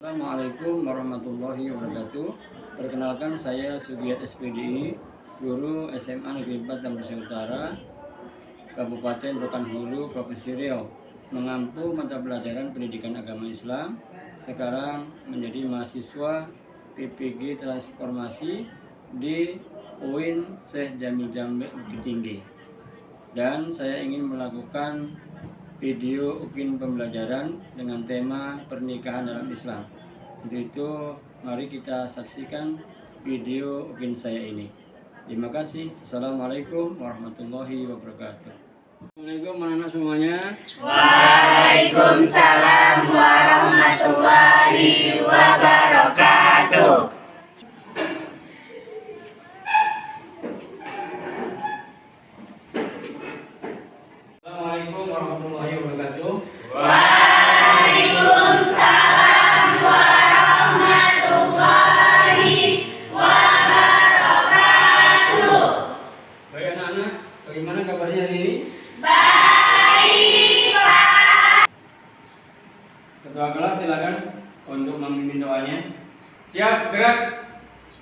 Assalamualaikum warahmatullahi wabarakatuh. Perkenalkan, saya Sugiyat SPDI, guru SMA Negeri 4 Tambora Utara, Kabupaten Rokan Hulu, Provinsi Riau, mengampu mata pelajaran pendidikan agama Islam. Sekarang menjadi mahasiswa PPG Transformasi di UIN Syekh Jamil Jamil Bukit Tinggi. Dan saya ingin melakukan video UKIN pembelajaran dengan tema pernikahan dalam Islam. Untuk itu, mari kita saksikan video UKIN saya ini. Terima kasih. Assalamualaikum warahmatullahi wabarakatuh. Assalamualaikum anak-anak semuanya. Waalaikumsalam warahmatullahi wabarakatuh. Assalamualaikum warahmatullahi wabarakatuh. Waalaikumsalam warahmatullahi wabarakatuh. Baik anak-anak, bagaimana kabarnya hari ini? Baik, Pak. Ketua kelas silakan untuk memimpin doanya. Siap, gerak.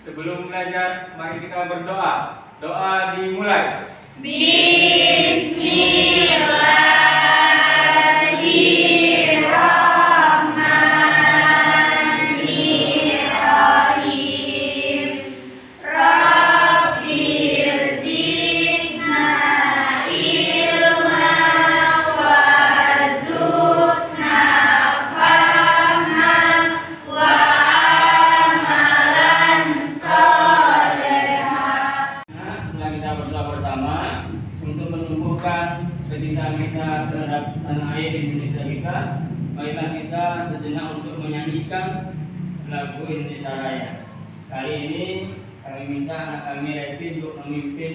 Sebelum belajar, mari kita berdoa. Doa dimulai. Bismillahirrahmanirrahim. Rabbil zidna ilma warzuqna fahman wa amalan solehan. Setelah kita berdoa bersama untuk menumbuhkan kecintaan kita terhadap tanah air Indonesia kita, marilah kita sejenak untuk menyanyikan lagu Indonesia Raya. Kali ini kami minta anak kami Revi untuk memimpin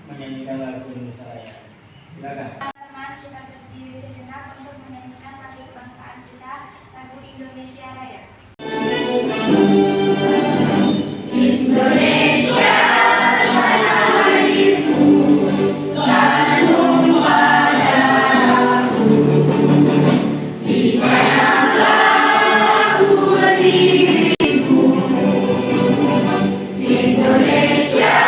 menyanyikan lagu Indonesia Raya. Silakan. Teman-teman, kita berdiri sejenak untuk menyanyikan lagu kebangsaan kita, lagu Indonesia Raya. Indonesia tanah airku, tanah padaku, di sanalah aku berdiriku. Indonesia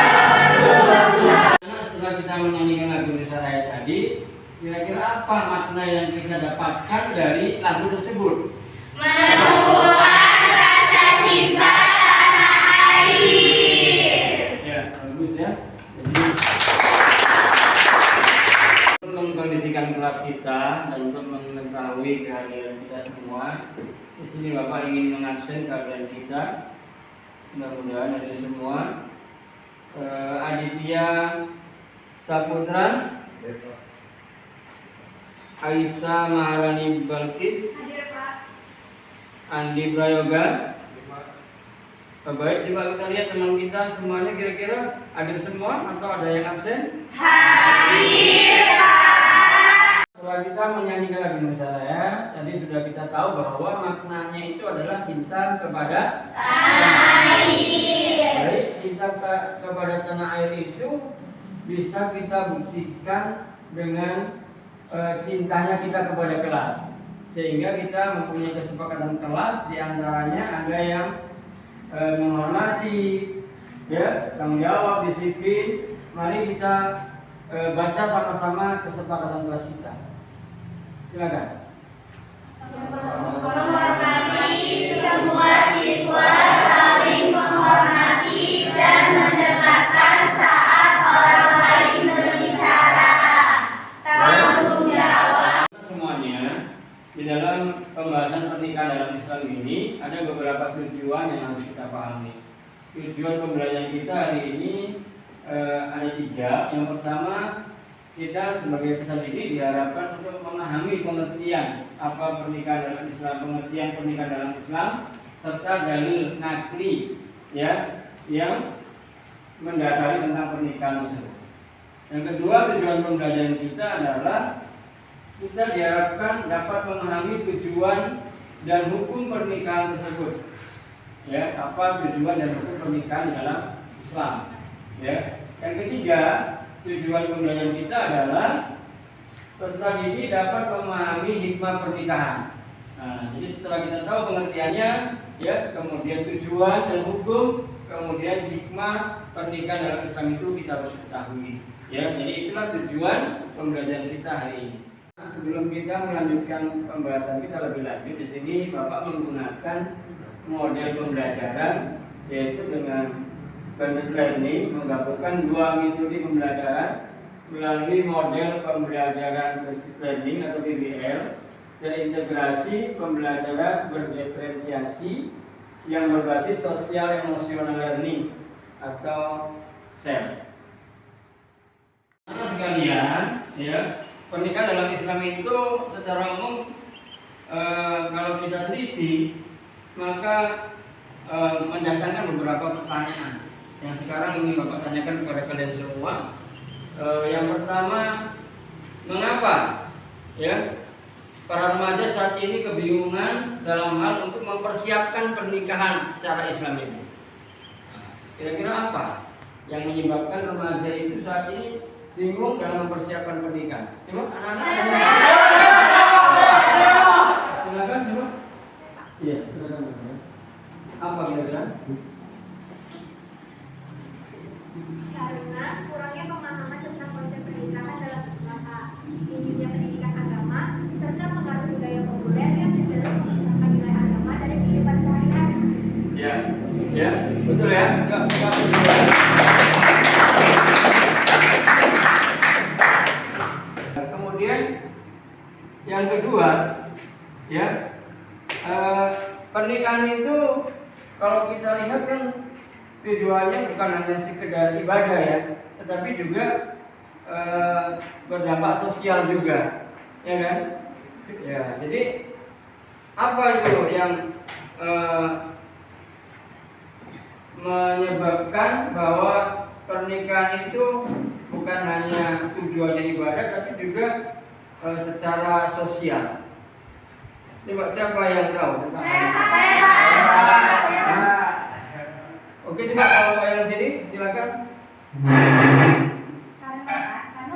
kebangsaan. Setelah kita menyanyikan lagu Indonesia Raya tadi, kira-kira apa makna yang kita dapatkan dari lagu tersebut? Menumbuhkan rasa cinta tanah air. Ya, bagus ya. Jadi untuk mengkondisikan kelas kita dan untuk mengetahui kehadiran kita semua, di sini Bapak ingin mengaksen kehadiran kita. Mudah-mudahan dari semua Aditya Saputra, Aisyah Maharani Balkis, Hadir, Pak. Andi Prayoga. Baik, coba kita lihat teman kita semuanya kira-kira hadir semua atau ada yang absen? Hadir, Pak. Setelah kita menyanyikan lagu Indonesia Raya, tadi sudah kita tahu bahwa maknanya itu adalah cinta kepada Tanah air. Baik, cinta kepada tanah air itu bisa kita buktikan dengan cintanya kita kepada kelas. Sehingga kita mempunyai kesepakatan kelas, diantaranya ada yang menghormati, ya, tanggung jawab, disiplin. Mari kita baca sama-sama kesepakatan kelas kita. Silakan. Menghormati semua siswa, saling menghormati dan mendengarkan saat orang lain berbicara. Tanggung jawab. Semuanya, di dalam pembahasan pernikahan dalam Islam ini ada beberapa tujuan yang harus kita pahami. Tujuan pembelajaran kita hari ini ada 3. Yang pertama, kita sebagai peserta didik diharapkan untuk memahami pengertian apa pernikahan dalam Islam, pengertian pernikahan dalam Islam, serta dalil nakli, ya, yang mendasari tentang pernikahan tersebut. Yang kedua, tujuan pembelajaran kita adalah kita diharapkan dapat memahami tujuan dan hukum pernikahan tersebut. Ya, apa tujuan dan hukum pernikahan dalam Islam. Ya. Yang ketiga, tujuan pembelajaran kita adalah peserta didik dapat memahami hikmah pernikahan. Nah, jadi setelah kita tahu pengertiannya, ya, kemudian tujuan dan hukum, kemudian hikmah pernikahan dalam Islam itu kita harus ketahui. Ya, jadi itulah tujuan pembelajaran kita hari ini. Nah, sebelum kita melanjutkan pembahasan kita lebih lanjut, di sini Bapak menggunakan model pembelajaran yaitu dengan blended learning, menggabungkan dua metode pembelajaran melalui model pembelajaran blended learning atau BBL dan integrasi pembelajaran berdiferensiasi yang berbasis social emotional learning atau SEL. Teman sekalian, ya, pernikahan dalam Islam itu secara umum kalau kita teliti maka mendatangkan beberapa pertanyaan yang sekarang ingin Bapak tanyakan kepada kalian semua. Yang pertama, mengapa, ya, para remaja saat ini kebingungan dalam hal untuk mempersiapkan pernikahan secara Islam ini? Kira-kira apa yang menyebabkan remaja itu saat ini bingung dalam mempersiapkan pernikahan? Coba anak-anak, silakan coba. Iya, silakan. Apa kira-kira? Karena kurangnya pemahaman tentang konsep pernikahan dalam Islam, minimnya pendidikan agama, serta pengaruh budaya populer yang cenderung memisahkan nilai agama dari kehidupan sehari-hari. Ya, ya, betul ya. Kemudian yang kedua, ya, pernikahan itu kalau kita lihat kan tujuannya bukan hanya sekedar ibadah, ya, tetapi juga berdampak sosial juga, ya kan? Ya, jadi apa itu yang menyebabkan bahwa pernikahan itu bukan hanya tujuannya ibadah, tapi juga secara sosial? Coba siapa yang tahu? Oke, coba kalau yang sini silakan. Karena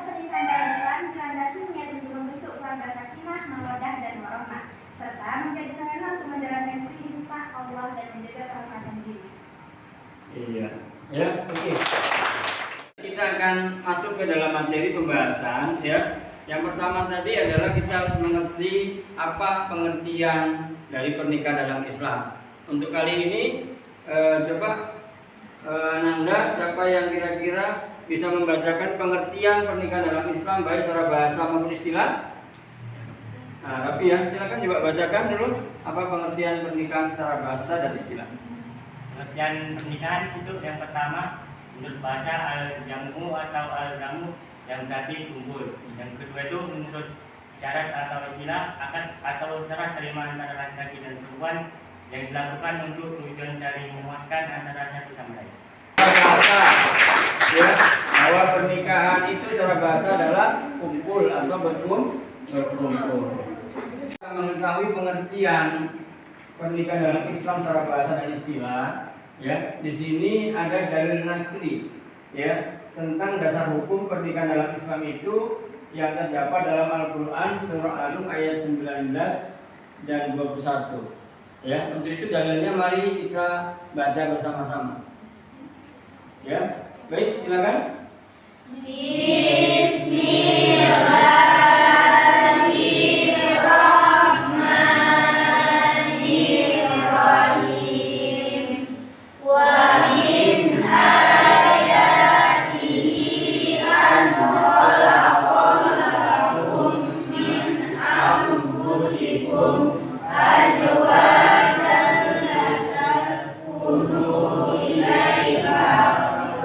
pernikahan dalam Islam dilandasi niat untuk membentuk keluarga sakinah, mawaddah dan warahmah, serta menjadi sarana untuk menjalankan perintah Allah dan menjaga kehormatan diri. Iya, ya, oke. Kita akan masuk ke dalam materi pembahasan, ya. Yang pertama tadi adalah kita harus mengerti apa pengertian dari pernikahan dalam Islam. Untuk kali ini, coba Nanda, siapa yang kira-kira bisa membacakan pengertian pernikahan dalam Islam baik secara bahasa maupun istilah? Nah, Rapi ya, silakan coba bacakan dulu apa pengertian pernikahan secara bahasa dan istilah. Pengertian pernikahan itu yang pertama menurut bahasa al-jamu atau al-jamu yang berarti kumpul. Yang kedua itu menurut syarat atau istilah akad atau serah terima antara laki-laki dan perempuan yang dilakukan untuk tujuan saling memuaskan antara satu sama lain. Bahasa, ya, bahwa pernikahan itu secara bahasa adalah kumpul atau berkumpul. Kita mengetahui pengertian pernikahan dalam Islam secara bahasa dan istilah, ya. Di sini ada dalil nakli, ya, tentang dasar hukum pernikahan dalam Islam itu yang terdapat dalam Al-Quran surah Al-Rum ayat 19 dan 21. Ya, untuk itu dalilnya mari kita baca bersama-sama. Ya, baik, silakan. Bismillahirrahmanirrahim. Wa min ayatihi an khalaqakum min anfusikum azwajan litaskunu ilaiha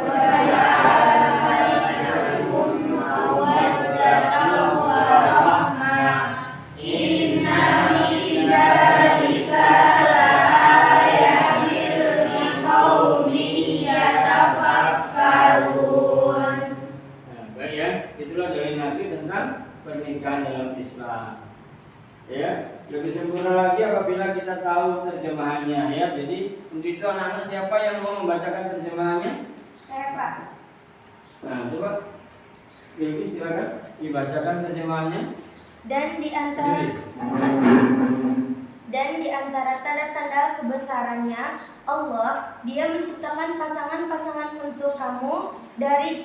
wa ja'ala bainakum mawaddatan wa rahmah. Inna fi dzalika laayatin liqaumin yatafakkarun. Nah, baik ya, itulah dalil Nabi tentang pernikahan dalam Islam. Ya, lebih sempurna lagi apabila kita tahu terjemahannya, ya. Jadi untuk itu anak-anak siapa yang mau membacakan terjemahannya? Saya, Pak. Nah, coba Bilqis silakan dibacakan terjemahannya. Dan di antara Bilqis. Dan di antara tanda-tanda kebesarannya Allah, Dia menciptakan pasangan-pasangan untuk kamu dari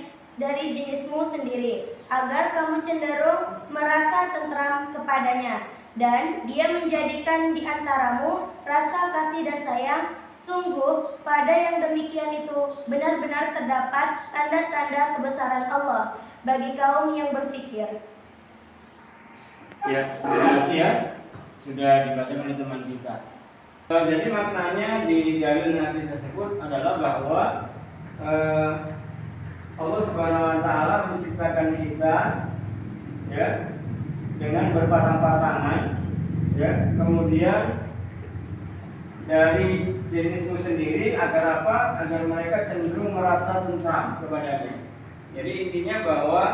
jenismu sendiri, agar kamu cenderung merasa tentram kepadanya. Dan Dia menjadikan di antaramu rasa kasih dan sayang. Sungguh, pada yang demikian itu benar-benar terdapat tanda-tanda kebesaran Allah bagi kaum yang berfikir. Ya, terima kasih ya. Sudah dibaca oleh teman kita. Jadi maknanya di dalil Nabi tersebut adalah bahwa Allah Subhanahu wa taala menciptakan kita ya dengan berpasang-pasangan ya, kemudian dari jenismu sendiri agar apa? Agar mereka cenderung merasa tentram kepadanya. Jadi intinya bahwa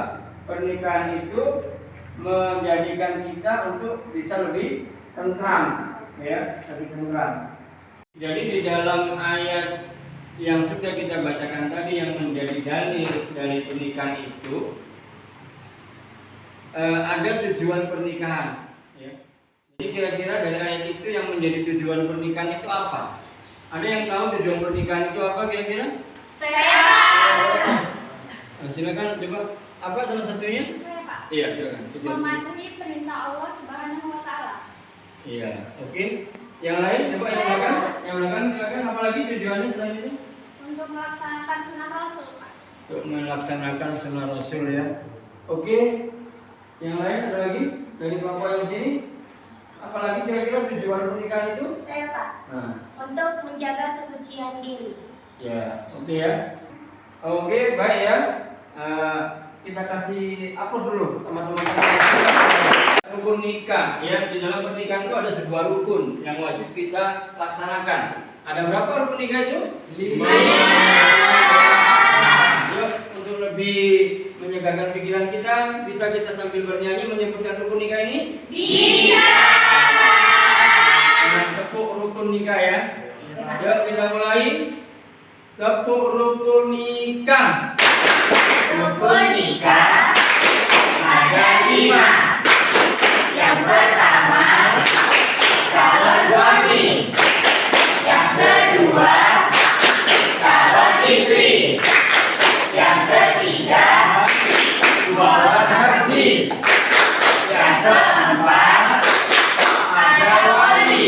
pernikahan itu menjadikan kita untuk bisa lebih tentram, ya, lebih tentram. Jadi di dalam ayat yang sudah kita bacakan tadi yang menjadi dalil dari pernikahan itu ada tujuan pernikahan, ya. Jadi kira-kira dari ayat itu yang menjadi tujuan pernikahan itu apa? Ada yang tahu tujuan pernikahan itu apa kira-kira? Saya, Pak. Silakan coba apa salah satunya? Saya, Pak. Iya, silakan. Mematuhi perintah Allah Subhanahu wa taala. Iya, oke. Yang lain coba yang belakang, silakan. Apalagi tujuannya selain itu? Untuk melaksanakan sunnah Rasul, Pak. Untuk melaksanakan sunnah Rasul ya. Oke. Yang lain ada lagi dari kelompok yang sini? Apalagi kira-kira tujuan pernikahan itu? Saya, Pak. Nah, Untuk menjaga kesucian diri. ya, oke ya. Oke, baik ya. Kita kasih aplaus dulu teman-teman. Rukun nikah ya, di dalam pernikahan itu ada sebuah rukun yang wajib kita laksanakan. Ada berapa rukun nikah itu? 5. Yuk, untuk lebih menyegarkan pikiran kita, bisa kita sambil bernyanyi menyebutkan rukun nikah ini? Bisa. Dengan tepuk rukun nikah ya. Yuk kita mulai. Tepuk rukun nikah. Rukun nikah ada 5. Yang pertama, calon suami. Yang kedua, calon istri. Yang ketiga, dua saksi. Yang keempat, ada wali.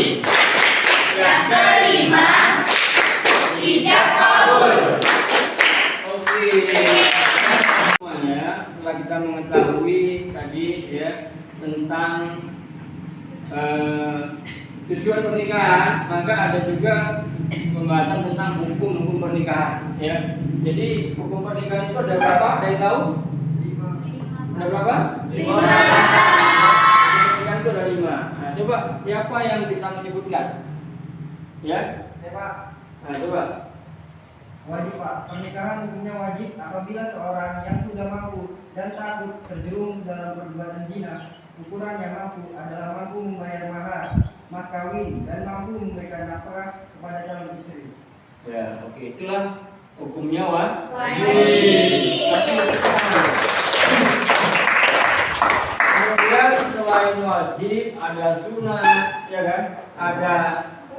Yang kelima, ijab kabul. Oke. Semuanya setelah kita mengetahui tadi ya tentang tujuan pernikahan, maka ada juga pembahasan tentang hukum pernikahan ya. Jadi hukum pernikahan itu ada berapa? Ada yang tahu? 5. Ada berapa? 5. Pernikahan itu ada 5. Nah, coba siapa yang bisa menyebutkan? Ya? Ya Pak, Nah, coba. wajib Pak. Pernikahan hukumnya wajib apabila seorang yang sudah mampu dan takut terjerumus dalam perbuatan zina, ukurannya mampu adalah mampu membayar mahar, mas kawin, dan mampu memberikan nafkah kepada calon istri. Ya, oke, itulah hukumnya Wajib. Kemudian selain wajib ada sunnah, ya kan? Ada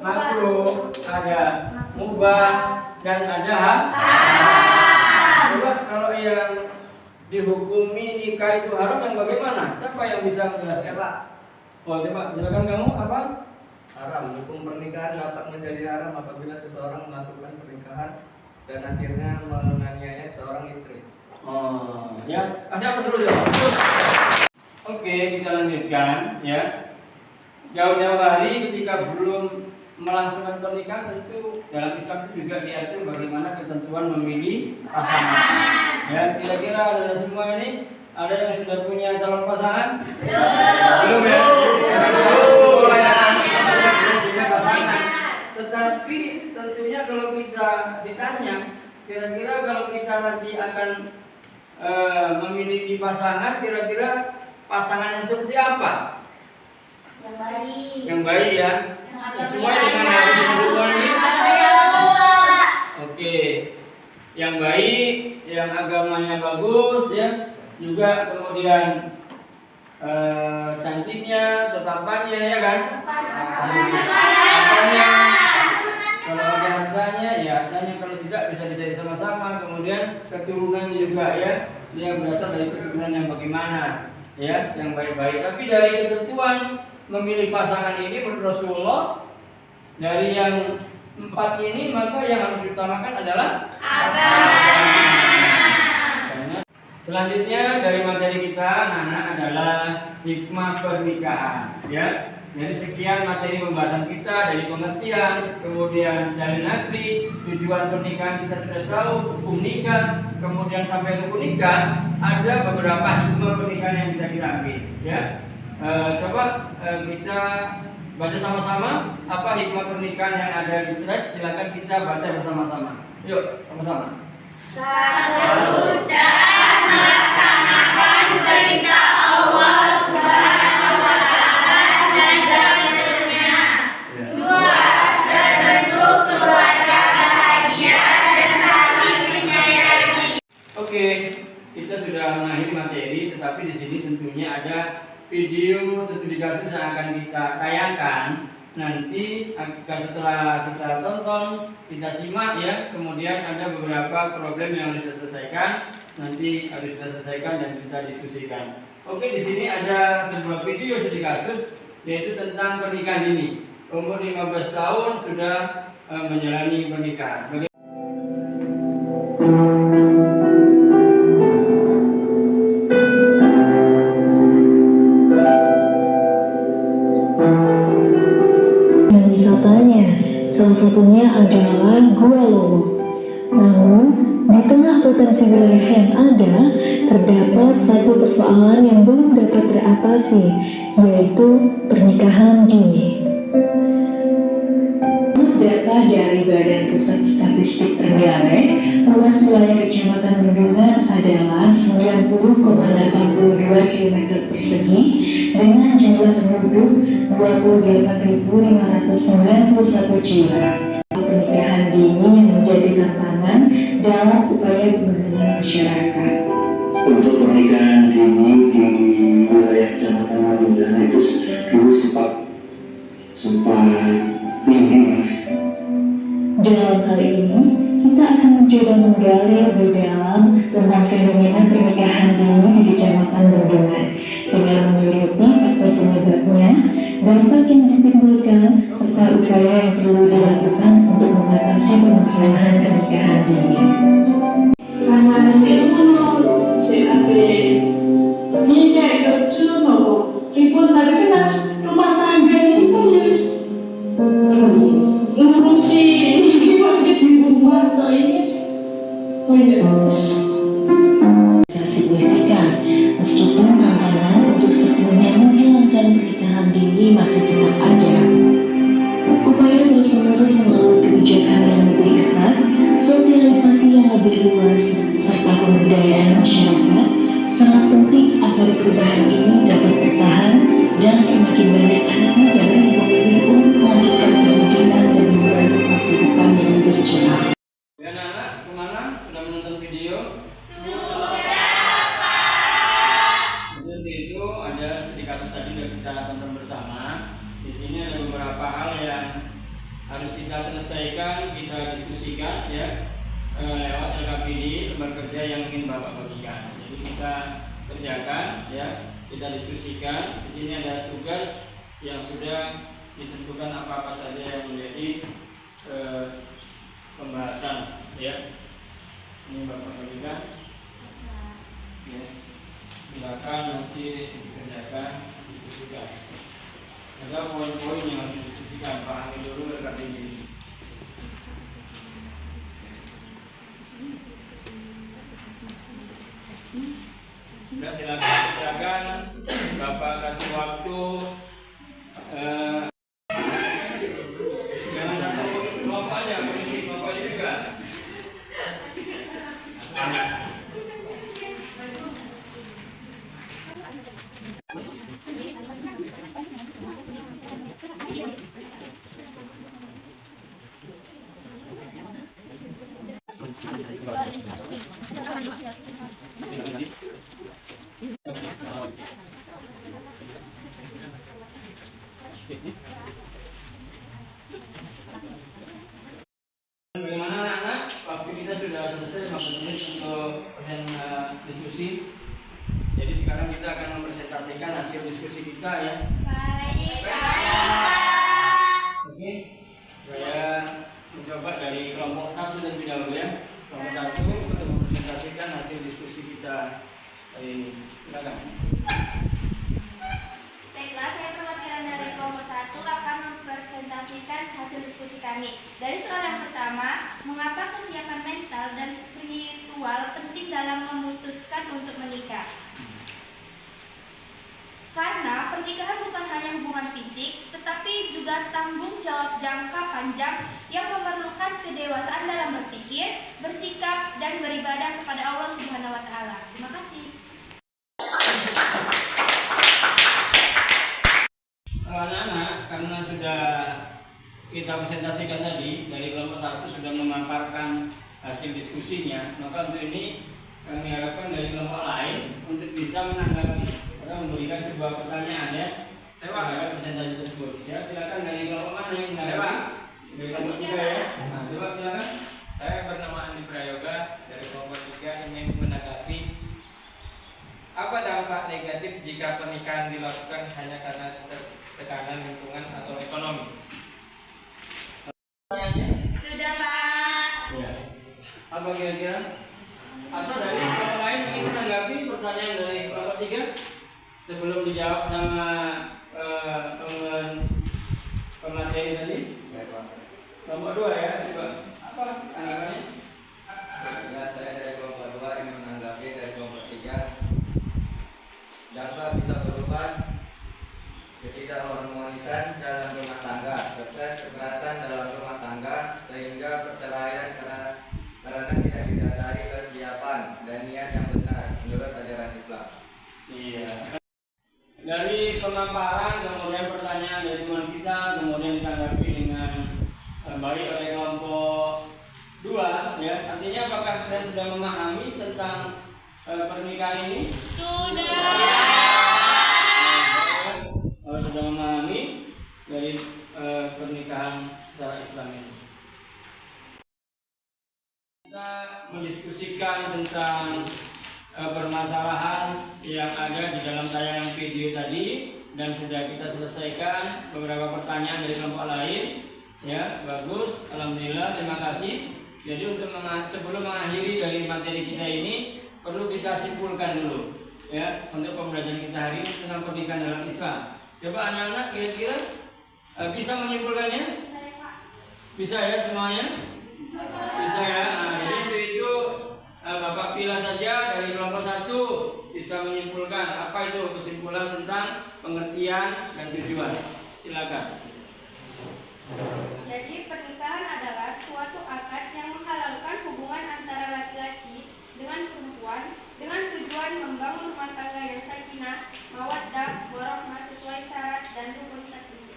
makruh, ada mubah, dan ada coba kalau yang dihukumi nikah itu haram yang bagaimana? Siapa yang bisa menjelaskan? Pak, Oh, coba silakan kamu apa? haram. Hukum pernikahan dapat menjadi haram apabila seseorang melakukan pernikahan dan akhirnya menganiaya seorang istri. Oh, ya, kasih apa dulu coba? Oke, kita lanjutkan ya. Jauh-jauh hari ketika belum melangsungkan pernikahan tentu dalam Islam itu juga diatur bagaimana ketentuan memilih pasangan. Ya, kira-kira ada semua ini ada yang sudah punya calon pasangan? Belum ya? Belum punya pasangan. Tetapi tentunya kalau kita ditanya, kira-kira kalau kita nanti akan memiliki pasangan, kira-kira pasangan yang seperti apa? Yang baik. Yang baik ya. Semua dengan harus semua ini. Oke. Yang baik, yang agamanya bagus ya. Juga kemudian cantiknya, tetapannya, ya kan? Hartanya, kalau ada hartanya, ya hartanya, kalau tidak bisa dicari sama-sama. Kemudian keturunannya juga, ya, dia berasal dari keturunan yang bagaimana, ya, yang baik-baik. Tapi dari ketentuan memilih pasangan ini menurut Rasulullah, dari yang 4 ini, maka yang harus diutamakan adalah agama. Selanjutnya dari materi kita anak-anak adalah hikmah pernikahan, ya. Jadi sekian materi pembahasan kita dari pengertian, kemudian dari negeri, tujuan pernikahan kita sudah tahu, hukum nikah, kemudian sampai rukun nikah, ada beberapa hikmah pernikahan yang bisa kita ambil, ya. Coba kita baca sama-sama apa hikmah pernikahan yang ada di slide. Silakan kita baca bersama-sama. Yuk, sama-sama. Satu, dalam melaksanakan perintah Allah Subhanahu wa Ta'ala dan Rasulnya. Dua, terbentuk keluarga bahagia dan saling menyayangi. Oke, kita sudah mengakhiri materi, tetapi di sini tentunya ada video studi kasus yang akan kita tayangkan. Nanti setelah kita tonton, kita simak, ya. Kemudian ada beberapa problem yang harus kita selesaikan. Nanti harus kita selesaikan dan kita diskusikan. Oke, di sini ada sebuah video studi kasus, yaitu tentang pernikahan dini. Umur 15 tahun sudah menjalani pernikahan. Salah satunya adalah Gua Lowo. Namun, di tengah potensi wilayah yang ada, terdapat satu persoalan yang belum dapat teratasi, yaitu pernikahan dini. Data dari Badan Pusat Statistik Trenggalek, luas wilayah Kecamatan Bendungan adalah 90,82 km persegi dengan jumlah penduduk 28.591 jiwa. Pernikahan dini yang menjadi tantangan dalam upaya pengembangan masyarakat. Untuk pernikahan dini di wilayah Kecamatan Bendungan itu dulu sempat tinggi, Mas. Dalam hal ini, kita akan mencoba menggali lebih dalam tentang fenomena pernikahan dini di Kecamatan Bendungan dengan menyoroti faktor penyebabnya, dampak yang ditimbulkan, serta upaya yang perlu dilakukan untuk mengatasi permasalahan pernikahan dini. rumah tangga itu ngurusi ini pakai di rumah kok ini signifikan, meskipun tantangan untuk sepenuhnya menghilangkan pernikahan dini masih tetap ada. Upaya terus-menerus melalui kebijakan yang lebih ketat, sosialisasi yang lebih luas, serta pemberdayaan masyarakat sangat penting agar perubahan ini dapat bertahan dan semakin banyak anak muda yang memilih untuk melanjutkan pendidikan dan membangun masa depan yang lebih cerah. Dan anak kemana? Sudah menonton video? Seperti itu ada studi kasus tadi yang kita tonton bersama. Di sini ada beberapa hal yang harus kita selesaikan, kita diskusikan, ya, lewat LKPD, lembar kerja yang ingin Bapak bagikan. Jadi kita kerjakan, ya, kita diskusikan. Di sini ada tugas yang sudah ditentukan apa-apa saja yang menjadi pembahasan, ya. Ini Bapak bagikan. Ya. Silakan nanti dikerjakan, diskusikan. Ada poin-poin yang harus didiskusikan, pahami dulu rekap ini. Sudah, silakan Bapak kasih waktu. Jangan sampai Bapak aja, polisi Bapak juga. Bagaimana anak-anak? Waktu kita sudah selesai 15 menit untuk diskusi. Jadi sekarang kita akan mempresentasikan hasil diskusi kita ya. Baik, Oke. Saya mencoba dari kelompok 1 dan dahulu ya. Kelompok 1 untuk mempresentasikan hasil diskusi kita hari ini. Silakan. Baiklah, saya perwakilan dari kelompok 1 akan mempresentasikan hasil diskusi kami. Dari soal yang pertama, mengapa kesiapan mental dan spiritual penting dalam memutuskan untuk menikah? Karena pernikahan bukan hanya hubungan fisik, tetapi juga tanggung jawab jangka panjang yang memerlukan kedewasaan dalam berpikir, bersikap, dan beribadah kepada Allah Subhanahu wa Ta'ala. Terima kasih. Anak-anak, karena sudah kita presentasikan tadi, dari kelompok 1 sudah memaparkan hasil diskusinya, maka untuk ini kami harapkan dari kelompok lain untuk bisa menanggapi atau memberikan sebuah pertanyaan ya terhadap presentasi tersebut. Ya, silakan dari kelompok mana yang menanggapi? Dari kelompok 3 ya. Nah, coba silakan. Saya bernama Andi Prayoga dari kelompok 3 ingin menanggapi apa dampak negatif jika pernikahan dilakukan hanya karena tekanan lingkungan atau ekonomi. Sudah, Pak. Ya. Apa kira-kira? Atau dari kelompok lain ingin menanggapi pertanyaan dari kelompok 3 sebelum dijawab sama pemateri tadi? Kelompok 2 ya, coba. Apa tanggapannya? Ya, saya dari kelompok 2 ingin menanggapi dari kelompok 3. Dampak bisa berupa ketidakharmonisan dalam rumah tangga, stres, kekerasan dalam rumah tangga, sehingga perceraian karena tidak didasari kesiapan dan niat yang benar menurut ajaran Islam. Iya. Dari pemaparan, kemudian pertanyaan dari teman kita, kemudian ditanggapi dengan baik oleh kelompok 2 ya. Artinya apakah kalian sudah memahami tentang pernikahan ini? Sudah memahami dari pernikahan secara Islam ini. Kita mendiskusikan tentang permasalahan yang ada di dalam tayangan video tadi dan sudah kita selesaikan beberapa pertanyaan dari kelompok lain. Ya, bagus. Alhamdulillah, terima kasih. Jadi untuk sebelum mengakhiri dari materi kita ini perlu kita simpulkan dulu ya untuk pembelajaran kita hari ini tentang pernikahan dalam Islam. Coba anak-anak kira-kira bisa menyimpulkannya? Bisa ya semuanya? Bisa ya. Nah, jadi itu Bapak pilih saja dari kelompok 1 bisa menyimpulkan apa itu kesimpulan tentang pengertian dan tujuan. Silakan. Jadi pernikahan adalah suatu akad yang menghalalkan hubungan antara laki-laki dengan perempuan dengan tujuan membangun rumah tangga yang sakinah, mawaddah, warahmah sesuai syarat dan rukun tertentu.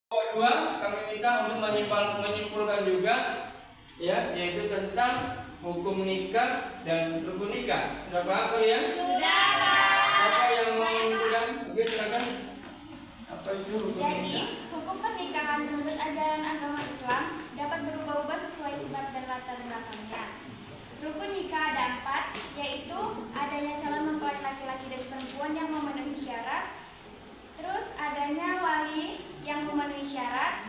Kelompok 2 kami minta untuk menyimpulkan juga ya, yaitu tentang hukum nikah dan rukun nikah. Sudah paham kalian? Sudah. Apa yang mau menunjukkan? Oke, silakan. Apa itu rukun Jadi, nikah? hukum pernikahan menurut ajaran agama Islam dapat berubah-ubah sesuai sebab dan latar belakangnya. Rukun nikah ada 4, yaitu adanya calon mempelai laki-laki dan perempuan yang memenuhi syarat, terus adanya wali yang memenuhi syarat,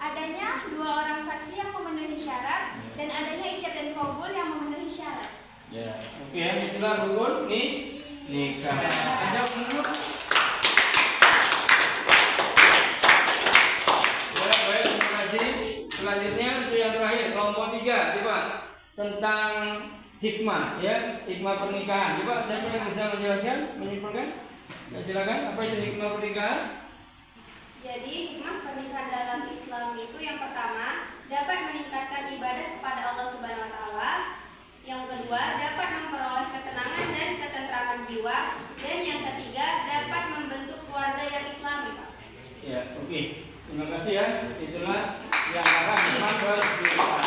adanya 2 orang saksi yang memenuhi syarat, dan adanya ijab dan qabul yang memenuhi syarat. Ya, oke, itulah rukun nikah. Ada menurut? Ya, baik, terima kasih. Selanjutnya itu yang terakhir, kelompok 3, coba tentang hikmah, ya, hikmah pernikahan. Coba siapa yang bisa menjelaskan, menyimpulkan? Ya, silakan. Apa itu hikmah pernikahan? Jadi hikmah pernikahan dalam Islam itu yang pertama dapat meningkatkan ibadah kepada Allah Subhanahu wa Ta'ala. Yang kedua dapat memperoleh ketenangan dan ketentraman jiwa. Dan yang ketiga dapat membentuk keluarga yang Islami, Pak. Ya, oke. Terima kasih ya. Itulah yang akan hikmah pernikahan.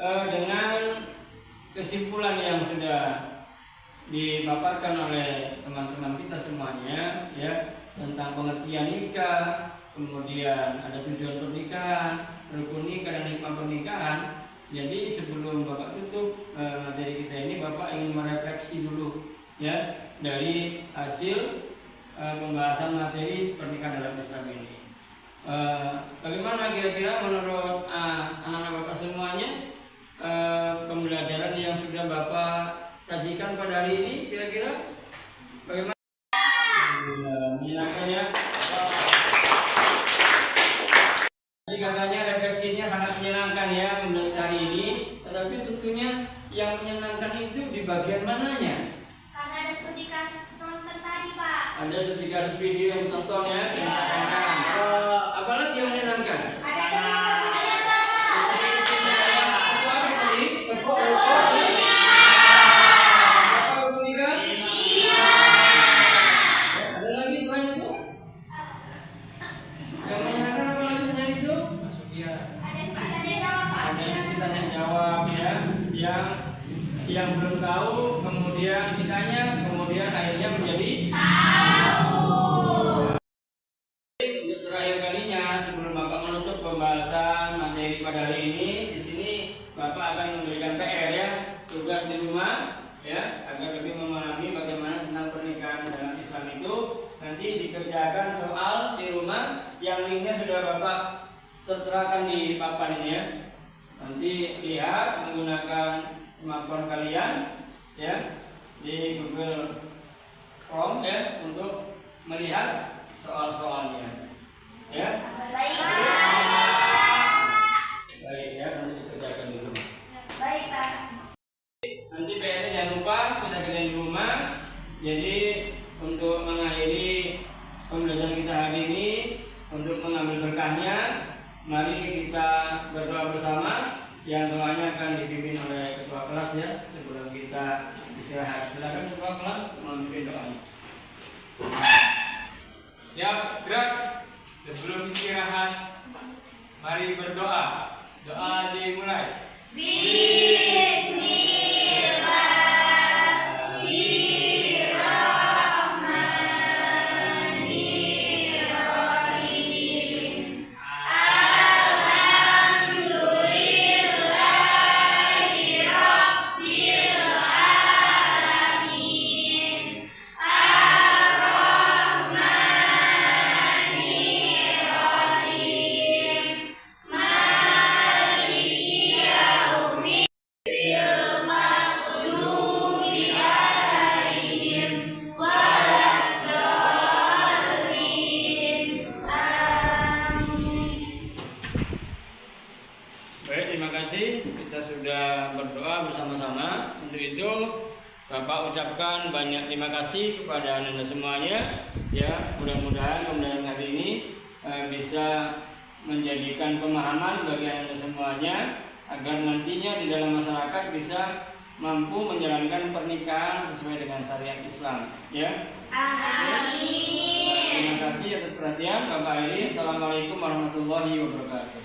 Dengan kesimpulan yang sudah dipaparkan oleh teman-teman kita semuanya ya tentang pengertian nikah, kemudian ada tujuan pernikahan, rukun nikah dan hikmah pernikahan. Jadi sebelum Bapak tutup materi kita ini, Bapak ingin merefleksi dulu ya dari hasil pembahasan materi pernikahan dalam Islam ini. Bagaimana kira-kira menurut anak-anak Bapak semuanya pembelajaran yang sudah Bapak sajikan pada hari ini, kira-kira bagaimana? Menyenangkan ya. Jadi katanya refleksinya sangat menyenangkan ya menurut hari ini, tetapi tentunya yang menyenangkan itu di bagian mananya? Karena ada seperti kasus penonton tadi, Pak. Ada seperti kasus video yang ditonton ya, yang menyenangkan. Apalagi yang menyenangkan? Ada teman-temannya, Pak. Ada lagi selain itu? Yang menyenangkan apa lagi selain itu? Ada sisanya jawab, Pak. Ada yang ditanya jawab ya, yang belum tahu kemudian ditanya, kemudian akhirnya menjadi untuk terakhir kalinya sebelum Bapak menutup pembahasan materi pada hari ini, di sini Bapak akan memberikan PR ya, tugas di rumah ya, agar lebih memahami bagaimana tentang pernikahan dalam Islam itu. Nanti dikerjakan soal di rumah yang linknya sudah Bapak terterakan di papan ini ya. Nanti lihat menggunakan smartphone kalian ya di Google Chrome ya untuk melihat soal-soalnya ya. Baik ya, nanti dikerjakan di rumah. Baik, Pak. Nanti PR-nya jangan lupa kita kerjain di rumah. Jadi untuk mengakhiri pembelajaran kita hari ini, untuk mengambil berkahnya, mari kita berdoa bersama. Yang doanya akan dipimpin oleh ketua kelas ya sebelum kita istirahat. Silakan ketua kelas memimpin doanya. Siap, gerak. Sebelum istirahat, mari berdoa. Doa dimulai. Baik, terima kasih. Kita sudah berdoa bersama-sama. Untuk itu Bapak ucapkan banyak terima kasih kepada Anda semuanya. Ya, mudah-mudahan pembelajaran hari ini bisa menjadikan pemahaman bagi Anda semuanya agar nantinya di dalam masyarakat bisa mampu menjalankan pernikahan sesuai dengan syariat Islam. Ya. Amin. Terima kasih atas perhatian. Bapak Iri. Assalamualaikum warahmatullahi wabarakatuh.